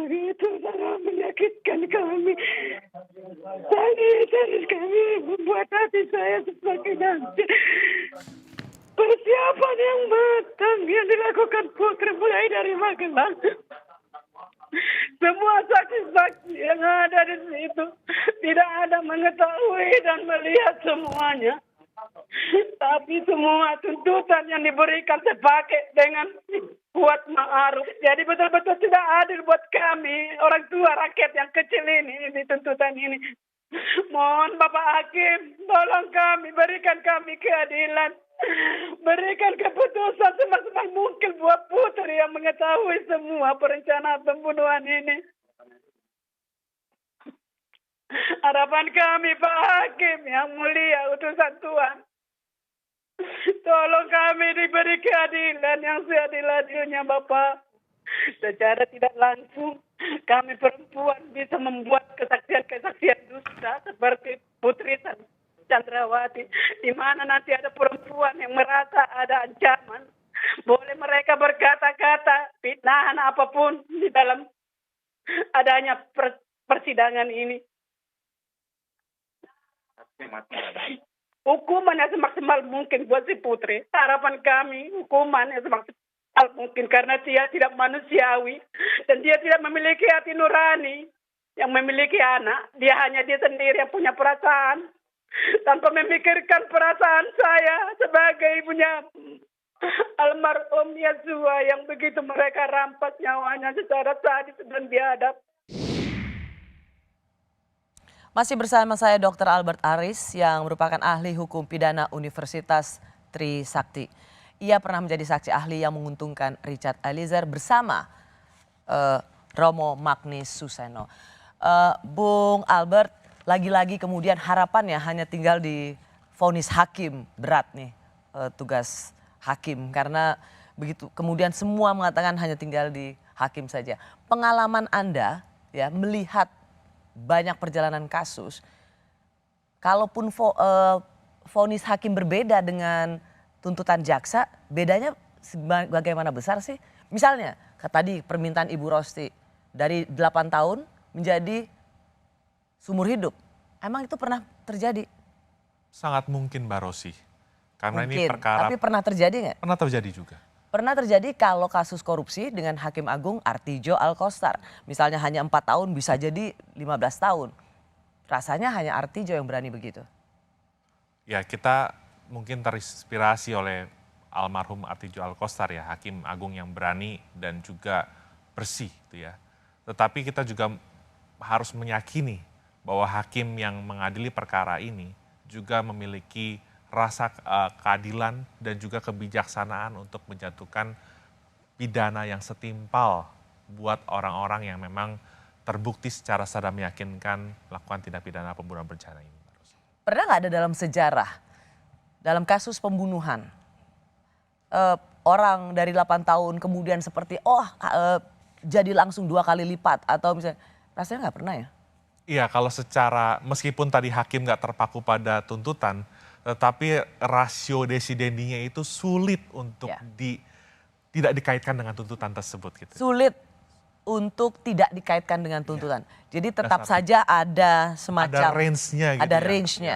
begitu sangat menyakitkan kami. Tangis kami membuat hati saya semakin hancur. Persiapan yang matang yang dilakukan Putri mulai dari Magelang. Semua saksi-saksi yang ada di situ tidak ada mengetahui dan melihat semuanya. Tapi semua tuntutan yang diberikan sepaket dengan kuat ma'aruf. Jadi betul-betul tidak adil buat kami, orang tua rakyat yang kecil ini tuntutan ini. Mohon Bapak Hakim, tolong kami, berikan kami keadilan. Berikan keputusan semaksimal mungkin buat Putri yang mengetahui semua perencanaan pembunuhan ini. Harapan kami Pak Hakim yang mulia utusan Tuhan. Tolong kami diberi keadilan yang seadil-adilnya Bapak. Secara tidak langsung kami perempuan bisa membuat kesaksian-kesaksian dusta seperti Putri Chandrawati, di mana nanti ada perempuan yang merasa ada ancaman. Boleh mereka berkata-kata, fitnahan apapun di dalam adanya persidangan ini. Hukuman yang semaksimal mungkin buat si Putri. Harapan kami, hukuman yang semaksimal mungkin karena dia tidak manusiawi dan dia tidak memiliki hati nurani yang memiliki anak. Dia hanya dia sendiri yang punya perasaan. Tanpa memikirkan perasaan saya sebagai ibunya almarhum Yosua yang begitu mereka rampas nyawanya secara sadis dan biadab. Masih bersama saya Dr. Albert Aris yang merupakan ahli hukum pidana Universitas Trisakti. Ia pernah menjadi saksi ahli yang menguntungkan Richard Eliezer bersama Romo Magnis Suseno. Bung Albert, lagi-lagi kemudian harapannya hanya tinggal di vonis hakim. Berat nih tugas hakim karena begitu kemudian semua mengatakan hanya tinggal di hakim saja. Pengalaman Anda ya melihat banyak perjalanan kasus, kalaupun vonis hakim berbeda dengan tuntutan jaksa, bedanya bagaimana besar sih? Misalnya tadi permintaan Ibu Rosti dari 8 tahun menjadi seumur hidup. Emang itu pernah terjadi? Sangat mungkin Mbak Rosi. Karena Mungkin, ini perkara... tapi pernah terjadi nggak? Pernah terjadi juga. Pernah terjadi kalau kasus korupsi dengan Hakim Agung Artijo Alkostar. Misalnya hanya 4 tahun bisa jadi 15 tahun. Rasanya hanya Artijo yang berani begitu. Ya kita mungkin terinspirasi oleh almarhum Artijo Alkostar ya. Hakim Agung yang berani dan juga bersih gitu ya. Tetapi kita juga harus meyakini bahwa hakim yang mengadili perkara ini juga memiliki rasa keadilan dan juga kebijaksanaan untuk menjatuhkan pidana yang setimpal buat orang-orang yang memang terbukti secara sadar meyakinkan melakukan tindak pidana pembunuhan berencana ini. Pernah nggak ada dalam sejarah, dalam kasus pembunuhan, orang dari 8 tahun kemudian seperti jadi langsung 2 kali lipat atau misalnya, rasanya nggak pernah ya? Iya kalau secara meskipun tadi hakim nggak terpaku pada tuntutan, tetapi rasio desidendinya itu sulit untuk tidak dikaitkan dengan tuntutan tersebut. Gitu. Sulit untuk tidak dikaitkan dengan tuntutan. Jadi tetap saja ada semacam... Ada range-nya gitu Ada ya. range-nya.